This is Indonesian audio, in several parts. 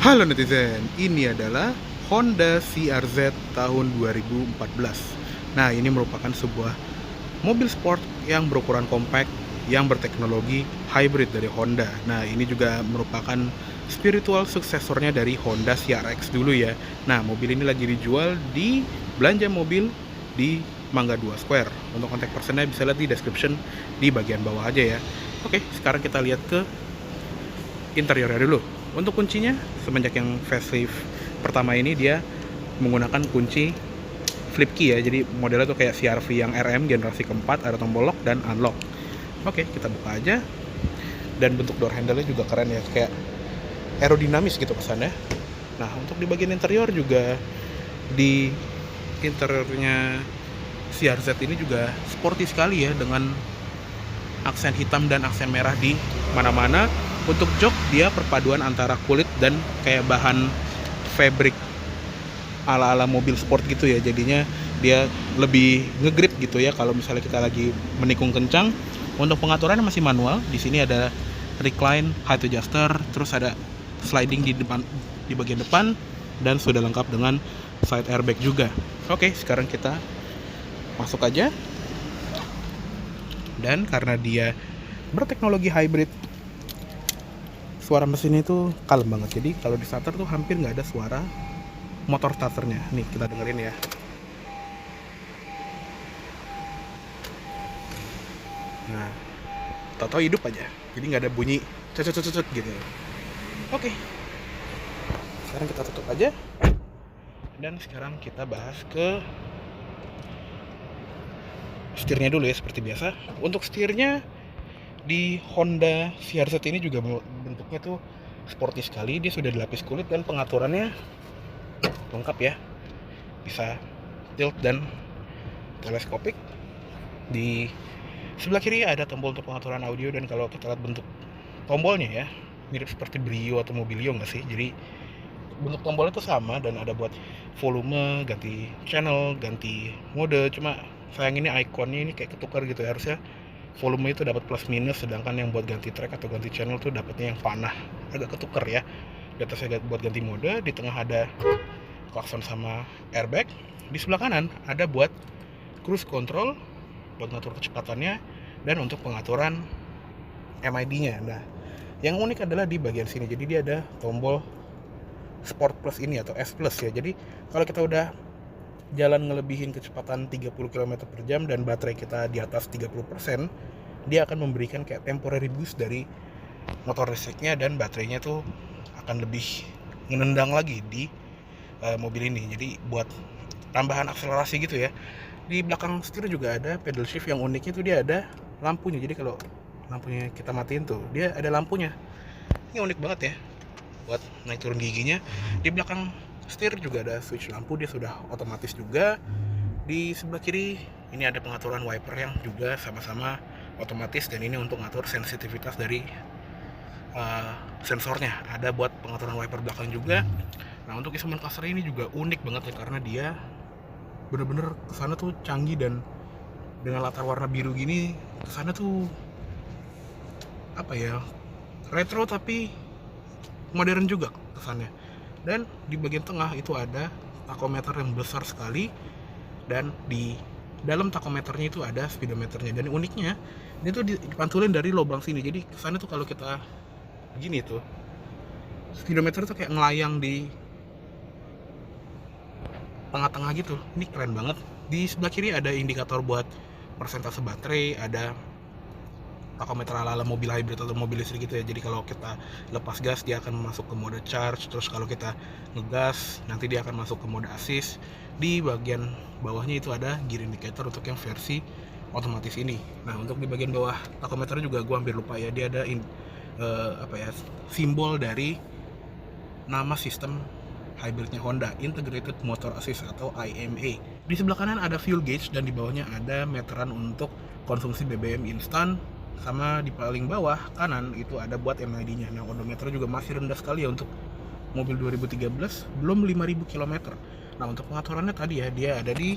Halo netizen, ini adalah Honda CR-Z tahun 2014. Nah, ini merupakan sebuah mobil sport yang berukuran compact yang berteknologi hybrid dari Honda. Nah, ini juga merupakan spiritual suksesornya dari Honda CR-X dulu ya. Nah, mobil ini lagi dijual di Belanja Mobil di Mangga 2 Square. Untuk kontak personnya bisa lihat di description di bagian bawah aja ya. Oke, sekarang kita lihat ke interiornya dulu. Untuk kuncinya, semenjak yang facelift pertama ini dia menggunakan kunci flip key ya. Jadi modelnya tuh kayak CR-V yang RM generasi keempat, ada tombol lock dan unlock. Oke, kita buka aja. Dan bentuk door handle-nya juga keren ya, kayak aerodinamis gitu kesannya. Nah, untuk di bagian interior juga, di interiornya CR-Z ini juga sporty sekali ya, dengan aksen hitam dan aksen merah di mana-mana. Untuk jok dia perpaduan antara kulit dan kayak bahan fabric ala-ala mobil sport gitu ya. Jadinya dia lebih ngegrip gitu ya kalau misalnya kita lagi menikung kencang. Untuk pengaturannya masih manual. Di sini ada recline height adjuster, terus ada sliding di depan, di bagian depan, dan sudah lengkap dengan side airbag juga. Oke, sekarang kita masuk aja. Dan karena dia berteknologi hybrid, suara mesinnya itu kalem banget. Jadi kalau di starter tuh hampir nggak ada suara motor starternya. Nih kita dengerin ya. Nah, tau-tau hidup aja. Jadi nggak ada bunyi cecet gitu. Oke, sekarang kita tutup aja. Dan sekarang kita bahas ke setirnya dulu ya, seperti biasa. Untuk setirnya di Honda CR-Z ini juga bentuknya tuh sporty sekali. Dia sudah dilapis kulit dan pengaturannya lengkap ya. Bisa tilt dan teleskopik. Di sebelah kiri ada tombol untuk pengaturan audio, dan kalau kita lihat bentuk tombolnya ya, mirip seperti Brio atau Mobilio nggak sih? Jadi bentuk tombolnya tuh sama, dan ada buat volume, ganti channel, ganti mode. Cuma sayang ini ikonnya ini kayak ketukar gitu ya. Harusnya volume itu dapat plus minus, sedangkan yang buat ganti track atau ganti channel tuh dapatnya yang panah, agak ketukar ya. Di atasnya buat ganti mode, di tengah ada klakson sama airbag. Di sebelah kanan ada buat cruise control, buat ngatur kecepatannya, dan untuk pengaturan MID-nya. Nah, yang unik adalah di bagian sini. Jadi dia ada tombol Sport Plus ini atau S Plus ya. Jadi kalau kita udah jalan ngelebihin kecepatan 30 km per jam dan baterai kita di atas 30%, dia akan memberikan kayak temporary boost dari motor listriknya, dan baterainya tuh akan lebih ngendang lagi di mobil ini. Jadi buat tambahan akselerasi gitu ya. Di belakang setir juga ada pedal shift. Yang uniknya tuh dia ada lampunya. Jadi kalau lampunya kita matiin tuh, dia ada lampunya. Ini unik banget ya, buat naik turun giginya. Di belakang setir juga ada switch lampu, dia sudah otomatis juga. Di sebelah kiri ini ada pengaturan wiper yang juga sama-sama otomatis, dan ini untuk ngatur sensitivitas dari sensornya. Ada buat pengaturan wiper belakang juga. Nah, untuk instrument cluster ini juga unik banget ya, karena dia bener-bener kesana tuh canggih, dan dengan latar warna biru gini kesana tuh apa ya, retro tapi modern juga kesannya. Dan di bagian tengah itu ada tachometer yang besar sekali, dan di dalam tachometernya itu ada speedometernya. Dan uniknya ini tuh dipantulin dari lubang sini. Jadi kesannya tuh kalau kita begini tuh, speedometer tuh kayak ngelayang di tengah-tengah gitu. Ini keren banget. Di sebelah kiri ada indikator buat persentase baterai, ada tachometer ala-ala mobil hybrid atau mobil listrik gitu ya. Jadi kalau kita lepas gas dia akan masuk ke mode charge, terus kalau kita ngegas nanti dia akan masuk ke mode assist. Di bagian bawahnya itu ada gear indicator untuk yang versi otomatis ini. Nah, untuk di bagian bawah tachometer juga gua hampir lupa ya, dia ada simbol dari nama sistem hybridnya Honda, Integrated Motor Assist atau IMA. Di sebelah kanan ada fuel gauge, dan di bawahnya ada meteran untuk konsumsi BBM instan. Sama di paling bawah kanan itu ada buat MID-nya. Nah, odometer juga masih rendah sekali ya untuk mobil 2013, belum 5000 km. Nah, untuk pengaturannya tadi ya, dia ada di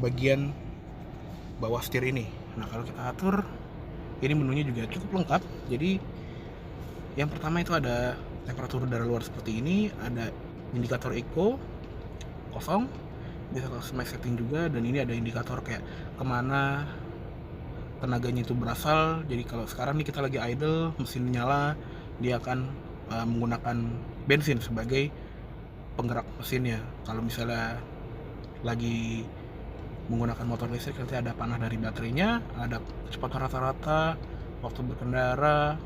bagian bawah setir ini. Nah, kalau kita atur, ini menunya juga cukup lengkap. Jadi yang pertama itu ada temperatur udara luar seperti ini. Ada indikator eco kosong, bisa customize setting juga, dan ini ada indikator kayak kemana tenaganya itu berasal. Jadi kalau sekarang nih kita lagi idle, mesin nyala, dia akan menggunakan bensin sebagai penggerak mesinnya. Kalau misalnya lagi menggunakan motor listrik, nanti ada panah dari baterainya, ada kecepatan rata-rata, waktu berkendara,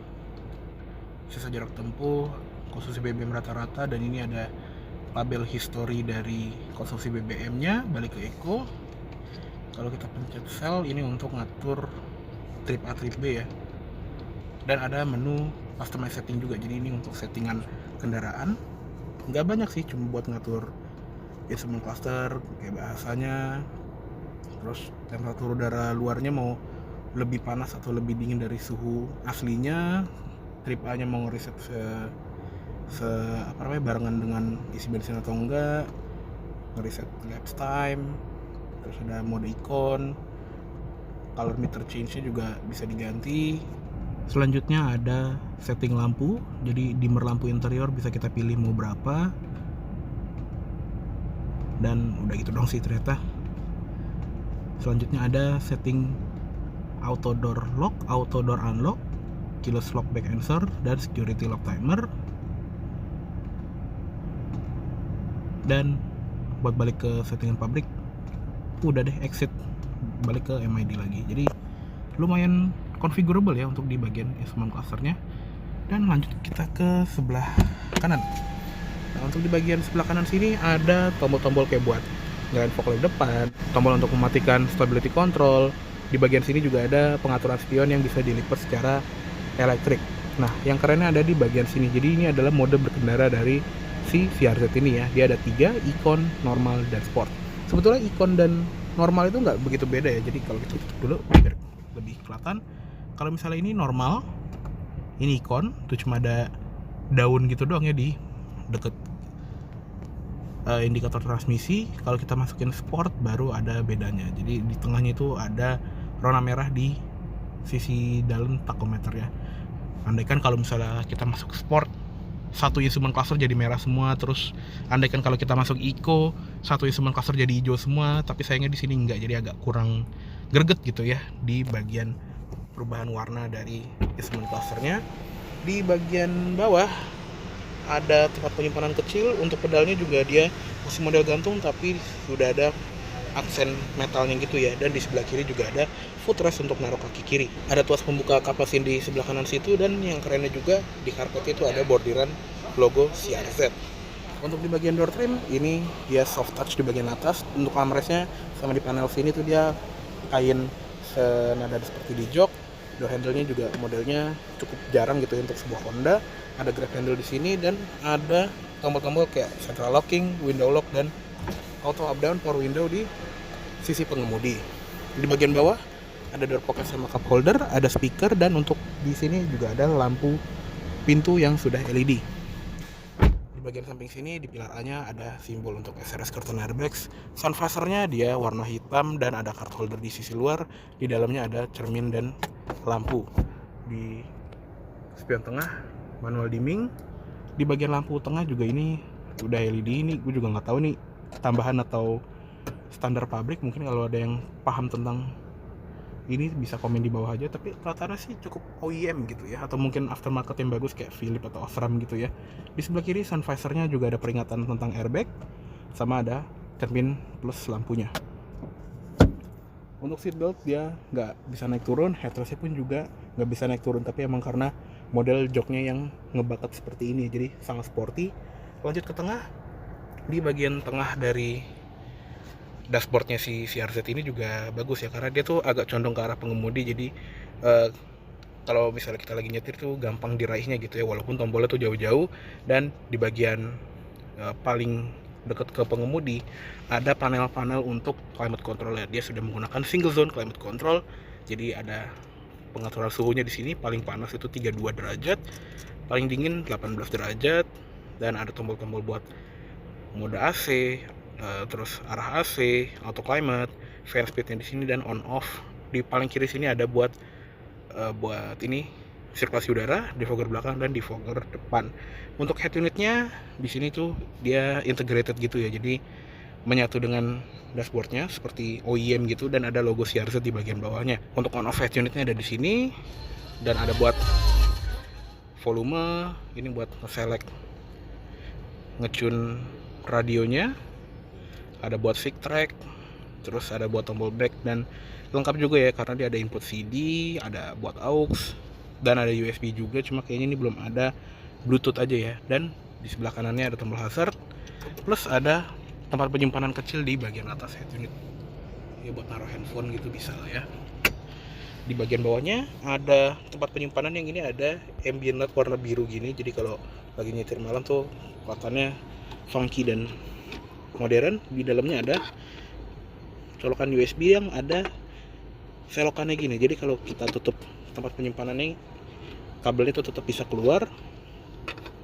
sisa jarak tempuh, konsumsi BBM rata-rata, dan ini ada label history dari konsumsi BBM-nya. Balik ke eco, kalau kita pencet sel, ini untuk ngatur trip A trip B ya, dan ada menu customize setting juga. Jadi ini untuk settingan kendaraan, nggak banyak sih, cuma buat ngatur instrument cluster kayak bahasanya, terus temperatur udara luarnya mau lebih panas atau lebih dingin dari suhu aslinya, trip A nya mau reset barengan dengan isi bensin atau enggak, ngereset lapse time, terus ada mode icon, color meter change nya juga bisa diganti. Selanjutnya ada setting lampu, jadi dimmer lampu interior bisa kita pilih mau berapa, dan udah gitu dong sih ternyata. Selanjutnya ada setting auto door lock, auto door unlock, keyless lock back answer, dan security lock timer. Dan buat balik ke settingan pabrik, udah deh exit, balik ke MID lagi. Jadi lumayan configurable ya untuk di bagian instrument clusternya. Dan lanjut kita ke sebelah kanan. Nah, untuk di bagian sebelah kanan sini ada tombol-tombol kayak buat nyalain fog lamp depan, tombol untuk mematikan stability control. Di bagian sini juga ada pengaturan spion yang bisa dilipat secara elektrik. Nah, yang kerennya ada di bagian sini. Jadi ini adalah mode berkendara dari si CRZ ini ya. Dia ada 3, icon, normal, dan sport. Sebetulnya icon dan normal itu nggak begitu beda ya. Jadi kalau kita tutup dulu biar lebih kelihatan. Kalau misalnya ini normal, ini icon, itu cuma ada daun gitu doang ya di deket indikator transmisi. Kalau kita masukin sport baru ada bedanya. Jadi di tengahnya itu ada warna merah di sisi dalam tachometer ya. Andaikan kalau misalnya kita masuk sport, satu instrument cluster jadi merah semua. Terus andaikan kalau kita masuk eco, satu instrument cluster jadi hijau semua. Tapi sayangnya di sini enggak, jadi agak kurang greget gitu ya di bagian perubahan warna dari instrument clusternya. Di bagian bawah ada tempat penyimpanan kecil. Untuk pedalnya juga dia masih model gantung, tapi sudah ada aksen metalnya gitu ya. Dan di sebelah kiri juga ada footrest untuk naruh kaki kiri. Ada tuas pembuka kapasin di sebelah kanan situ, dan yang kerennya juga di karpet itu ada bordiran logo CRZ. Untuk di bagian door trim ini dia soft touch di bagian atas. Untuk armrestnya sama di panel sini tuh dia kain senada seperti di jok. Door handle-nya juga modelnya cukup jarang gitu ya untuk sebuah Honda. Ada grab handle di sini, dan ada tombol-tombol kayak central locking, window lock, dan auto up down power window di sisi pengemudi. Di bagian bawah ada door pocket sama cup holder, ada speaker, dan untuk di sini juga ada lampu pintu yang sudah LED. Di bagian samping sini di pilar A-nya ada simbol untuk SRS curtain airbags. Sun visor-nya dia warna hitam dan ada card holder di sisi luar. Di dalamnya ada cermin dan lampu. Di spion tengah manual dimming. Di bagian lampu tengah juga ini udah LED. Ini gue juga nggak tahu nih tambahan atau standar pabrik. Mungkin kalau ada yang paham tentang ini bisa komen di bawah aja, tapi rata-rata sih cukup OEM gitu ya, atau mungkin aftermarket yang bagus kayak Philips atau Osram gitu ya. Di sebelah kiri sun visor-nya juga ada peringatan tentang airbag, sama ada cermin plus lampunya. Untuk seat belt dia nggak bisa naik turun, headrestnya pun juga nggak bisa naik turun, tapi emang karena model joknya yang ngebakat seperti ini, jadi sangat sporty. Lanjut ke tengah, di bagian tengah dari dashboardnya si CRZ ini juga bagus ya, karena dia tuh agak condong ke arah pengemudi. Jadi kalau misalnya kita lagi nyetir tuh gampang diraihnya gitu ya, walaupun tombolnya tuh jauh-jauh. Dan di bagian paling dekat ke pengemudi ada panel-panel untuk climate control ya. Dia sudah menggunakan single zone climate control, jadi ada pengaturan suhunya di sini. Paling panas itu 32 derajat, paling dingin 18 derajat, dan ada tombol-tombol buat mode AC, terus arah AC, auto climate, fan speednya di sini, dan on off. Di paling kiri sini ada buat ini sirkulasi udara, defogger belakang, dan defogger depan. Untuk head unitnya di sini tuh dia integrated gitu ya, jadi menyatu dengan dashboardnya seperti OEM gitu, dan ada logo CRZ di bagian bawahnya. Untuk on off head unitnya ada di sini, dan ada buat volume, ini buat select ngecune radionya, ada buat stick track, terus ada buat tombol back, dan lengkap juga ya karena dia ada input CD, ada buat aux, dan ada USB juga, cuma kayaknya ini belum ada Bluetooth aja ya. Dan di sebelah kanannya ada tombol hazard, plus ada tempat penyimpanan kecil di bagian atas head unit ya, buat naruh handphone gitu bisa lah ya. Di bagian bawahnya ada tempat penyimpanan yang ini ada ambient light warna biru gini, jadi kalau lagi nyetir malam tuh kelihatannya funky dan modern. Di dalamnya ada colokan USB yang ada selokannya gini, jadi kalau kita tutup tempat penyimpanannya, kabelnya itu tetap bisa keluar.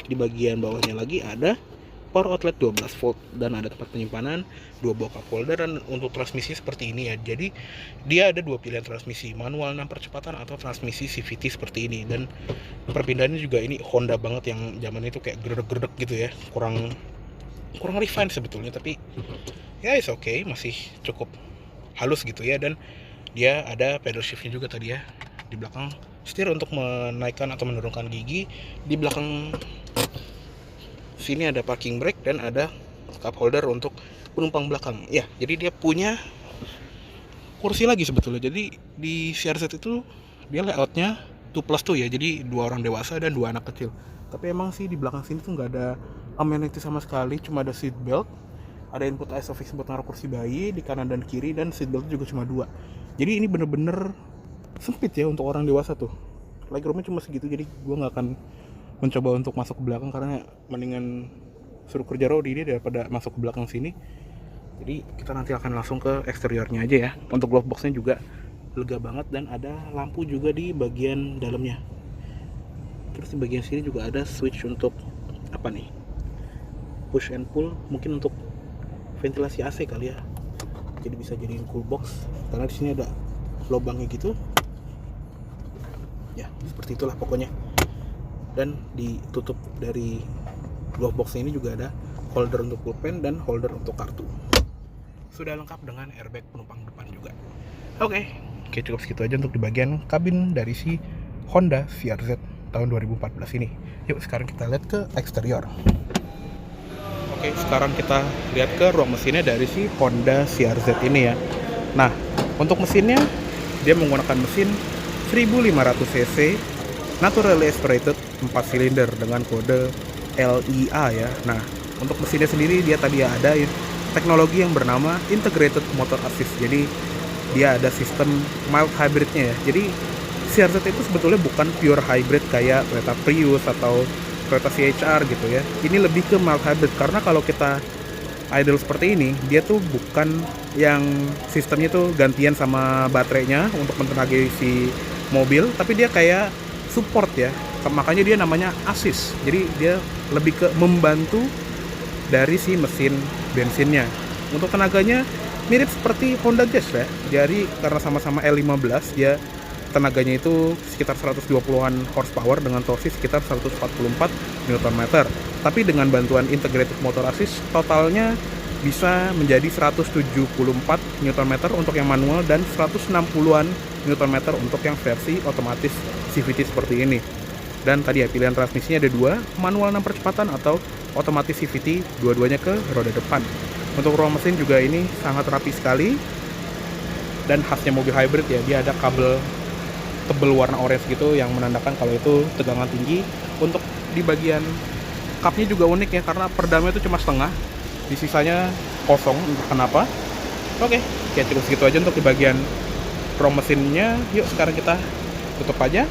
Di bagian bawahnya lagi ada power outlet 12 volt, dan ada tempat penyimpanan, 2 buah cup holder, dan untuk transmisi seperti ini ya. Jadi dia ada 2 pilihan transmisi, manual 6 percepatan atau transmisi CVT seperti ini. Dan perpindahannya juga ini Honda banget, yang zaman itu kayak gerdek-gerdek gitu ya, kurang refine sebetulnya, tapi ya is okay, masih cukup halus gitu ya. Dan dia ada pedal shiftnya juga tadi ya. Di belakang setir untuk menaikkan atau menurunkan gigi. Di belakang sini ada parking brake, dan ada cup holder untuk penumpang belakang ya. Jadi dia punya kursi lagi sebetulnya. Jadi di CRZ itu dia layoutnya 2+2 ya, jadi 2 orang dewasa dan 2 anak kecil. Tapi emang sih di belakang sini tuh nggak ada amenity sama sekali, cuma ada seat belt, ada input ISOFIX buat naruh kursi bayi di kanan dan kiri, dan seat belt juga cuma 2. Jadi ini bener-bener sempit ya untuk orang dewasa tuh. Legroomnya cuma segitu, jadi gue nggak akan mencoba untuk masuk ke belakang, karena mendingan suruh kerja road ini daripada masuk ke belakang sini. Jadi kita nanti akan langsung ke eksteriornya aja ya. Untuk glove boxnya juga lega banget, dan ada lampu juga di bagian dalamnya. Terus di bagian sini juga ada switch untuk apa nih, push and pull, mungkin untuk ventilasi AC kali ya. Jadi bisa jadiin cool box, karena di sini ada lubangnya gitu ya, seperti itulah pokoknya. Dan ditutup dari glove box ini juga ada holder untuk pulpen dan holder untuk kartu. Sudah lengkap dengan airbag penumpang depan juga. Oke, cukup segitu aja untuk di bagian kabin dari si Honda CRZ tahun 2014 ini. Yuk sekarang kita lihat ke eksterior. Oke, sekarang kita lihat ke ruang mesinnya dari si Honda CRZ ini ya. Nah, untuk mesinnya dia menggunakan mesin 1500 cc naturally aspirated 4 silinder dengan kode LIA ya. Nah, untuk mesinnya sendiri dia tadi ada teknologi yang bernama Integrated Motor Assist. Jadi dia ada sistem mild hybridnya ya. Jadi CRZ itu sebetulnya bukan pure hybrid kayak Toyota Prius atau Toyota CHR gitu ya. Ini lebih ke mild hybrid, karena kalau kita idle seperti ini, dia tuh bukan yang sistemnya tuh gantian sama baterainya untuk mentenagai si mobil, tapi dia kayak support ya. Makanya dia namanya assist. Jadi dia lebih ke membantu dari si mesin bensinnya. Untuk tenaganya mirip seperti Honda Jazz ya. Jadi karena sama-sama L15, dia tenaganya itu sekitar 120-an horsepower dengan torsi sekitar 144 Nm. Tapi dengan bantuan integrated motor assist, totalnya bisa menjadi 174 Nm untuk yang manual dan 160-an Nm untuk yang versi otomatis CVT seperti ini. Dan tadi ya pilihan transmisinya ada 2, manual 6 percepatan atau otomatis CVT, dua-duanya ke roda depan. Untuk ruang mesin juga ini sangat rapi sekali, dan khasnya mobil hybrid ya, dia ada kabel tebel warna orange gitu yang menandakan kalau itu tegangan tinggi. Untuk di bagian cupnya juga unik ya, karena perdamnya itu cuma setengah, di sisanya kosong, entah kenapa. Oke, ya cukup segitu aja untuk di bagian ruang mesinnya. Yuk sekarang kita tutup aja.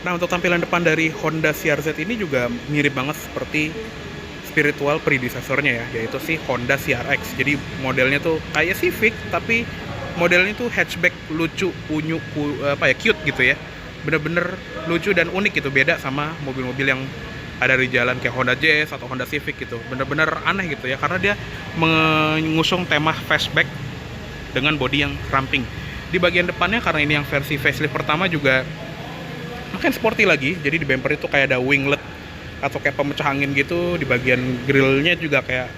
Nah, untuk tampilan depan dari Honda CRZ ini juga mirip banget seperti spiritual predecessor-nya ya, yaitu si Honda CRX. Jadi modelnya tuh kayak Civic, tapi modelnya tuh hatchback lucu, unyu, cute gitu ya. Bener-bener lucu dan unik gitu, beda sama mobil-mobil yang ada di jalan kayak Honda Jazz atau Honda Civic gitu. Bener-bener aneh gitu ya, karena dia mengusung tema fastback dengan bodi yang ramping. Di bagian depannya karena ini yang versi facelift pertama juga makin sporty lagi. Jadi di bumper itu kayak ada winglet atau kayak pemecah angin gitu. Di bagian grillnya juga kayak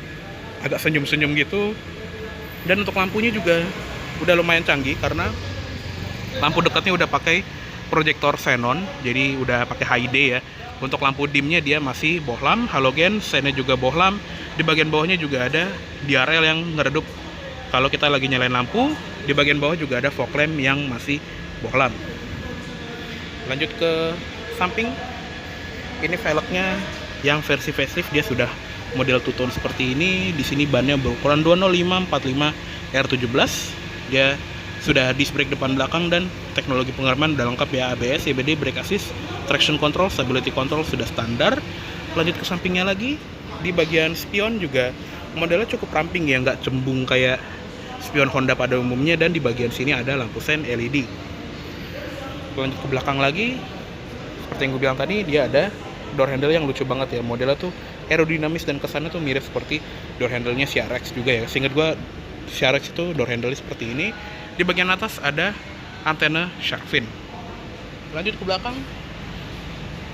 agak senyum-senyum gitu. Dan untuk lampunya juga udah lumayan canggih karena lampu dekatnya udah pakai proyektor xenon, jadi udah pakai HD ya. Untuk lampu dimnya dia masih bohlam, halogen, sennya juga bohlam. Di bagian bawahnya juga ada diarel yang ngeredup kalau kita lagi nyalain lampu. Di bagian bawah juga ada fog lamp yang masih bohlam. Lanjut ke samping, ini velgnya yang versi facelift dia sudah model two-tone seperti ini. Di sini bannya berukuran 205/45 R17. Dia sudah disc brake depan belakang dan teknologi pengereman udah lengkap ya, ABS, CBD, brake assist, traction control, stability control sudah standar. Lanjut ke sampingnya lagi, di bagian spion juga modelnya cukup ramping ya, nggak cembung kayak spion Honda pada umumnya, dan di bagian sini ada lampu sen LED. Lanjut ke belakang lagi, seperti yang gue bilang tadi, dia ada door handle yang lucu banget ya, modelnya tuh aerodinamis dan kesannya tuh mirip seperti door handle-nya CRX juga ya. Seingat gue CRX itu door handle seperti ini. Di bagian atas ada antena shark fin. Lanjut ke belakang,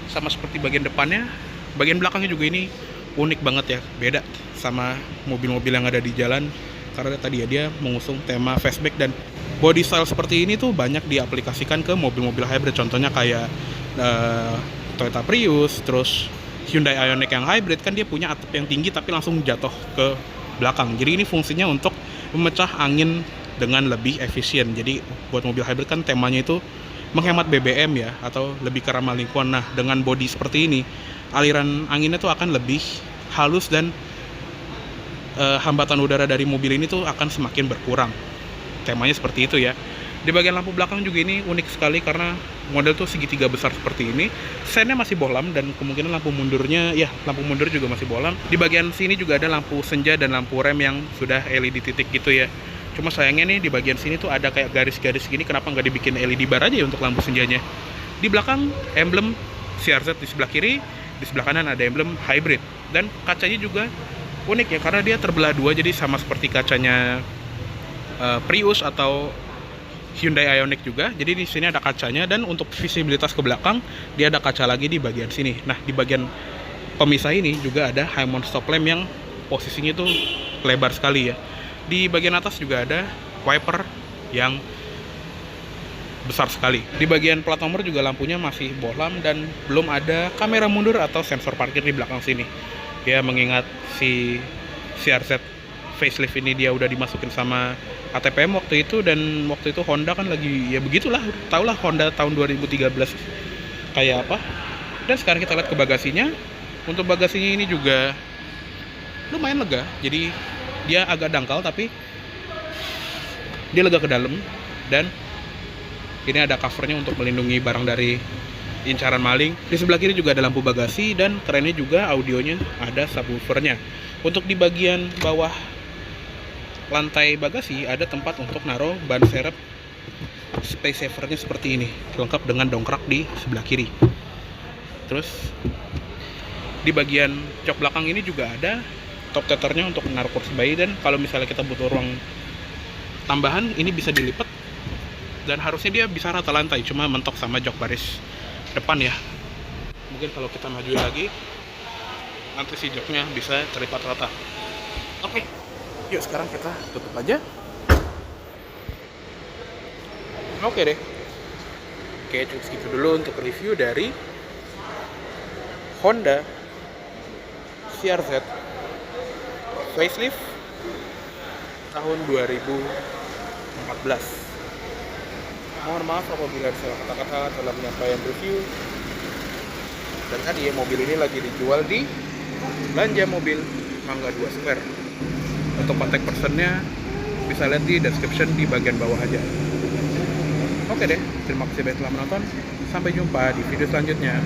sama seperti bagian depannya, bagian belakangnya juga ini unik banget ya, beda sama mobil-mobil yang ada di jalan. Karena tadi ya dia mengusung tema fastback, dan body style seperti ini tuh banyak diaplikasikan ke mobil-mobil hybrid. Contohnya kayak Toyota Prius, terus Hyundai Ioniq yang hybrid kan dia punya atap yang tinggi tapi langsung jatuh ke belakang. Jadi ini fungsinya untuk memecah angin dengan lebih efisien. Jadi buat mobil hybrid kan temanya itu menghemat BBM ya, atau lebih ke ramah lingkungan. Nah, dengan bodi seperti ini, aliran anginnya tuh akan lebih halus dan hambatan udara dari mobil ini tuh akan semakin berkurang. Temanya seperti itu ya. Di bagian lampu belakang juga ini unik sekali karena model tuh segitiga besar seperti ini. Sennya masih bohlam dan kemungkinan lampu mundurnya, ya lampu mundur juga masih bohlam. Di bagian sini juga ada lampu senja dan lampu rem yang sudah LED titik gitu ya. Cuma sayangnya nih di bagian sini tuh ada kayak garis-garis gini, kenapa nggak dibikin LED bar aja ya untuk lampu senjanya. Di belakang emblem CRZ di sebelah kiri, di sebelah kanan ada emblem hybrid. Dan kacanya juga unik ya karena dia terbelah dua, jadi sama seperti kacanya Prius atau Hyundai Ioniq juga. Jadi di sini ada kacanya, dan untuk visibilitas ke belakang dia ada kaca lagi di bagian sini. Nah, di bagian pemisah ini juga ada high mount stop lamp yang posisinya tuh lebar sekali ya. Di bagian atas juga ada wiper yang besar sekali. Di bagian plat nomor juga lampunya masih bohlam dan belum ada kamera mundur atau sensor parkir di belakang sini. Ya, mengingat si CRZ facelift ini dia udah dimasukin sama ATPM waktu itu, dan waktu itu Honda kan lagi ya begitulah, taulah Honda tahun 2013 kayak apa. Dan sekarang kita lihat ke bagasinya. Untuk bagasinya ini juga lumayan lega, jadi dia agak dangkal tapi dia lega ke dalam, dan ini ada covernya untuk melindungi barang dari incaran maling. Di sebelah kiri juga ada lampu bagasi, dan kerennya juga audionya ada subwoofernya. Untuk di bagian bawah lantai bagasi ada tempat untuk naruh ban serep space savernya seperti ini, lengkap dengan dongkrak di sebelah kiri. Terus di bagian jok belakang ini juga ada top tethernya untuk menaruh kursi bayi, dan kalau misalnya kita butuh ruang tambahan ini bisa dilipat, dan harusnya dia bisa rata lantai, cuma mentok sama jok baris depan ya. Mungkin kalau kita maju lagi nanti si joknya bisa terlipat rata. Oke, yuk sekarang kita tutup aja. Oke deh. Oke, cukup segitu dulu untuk review dari Honda CRZ facelift tahun 2014. Mohon maaf apabila ada salah kata-kata dalam penyampaian review. Dan tadi ya, mobil ini lagi dijual di Belanja Mobil Mangga 2 Square. Untuk kontak personnya bisa lihat di description di bagian bawah aja. Oke deh, terima kasih banyak telah menonton. Sampai jumpa di video selanjutnya.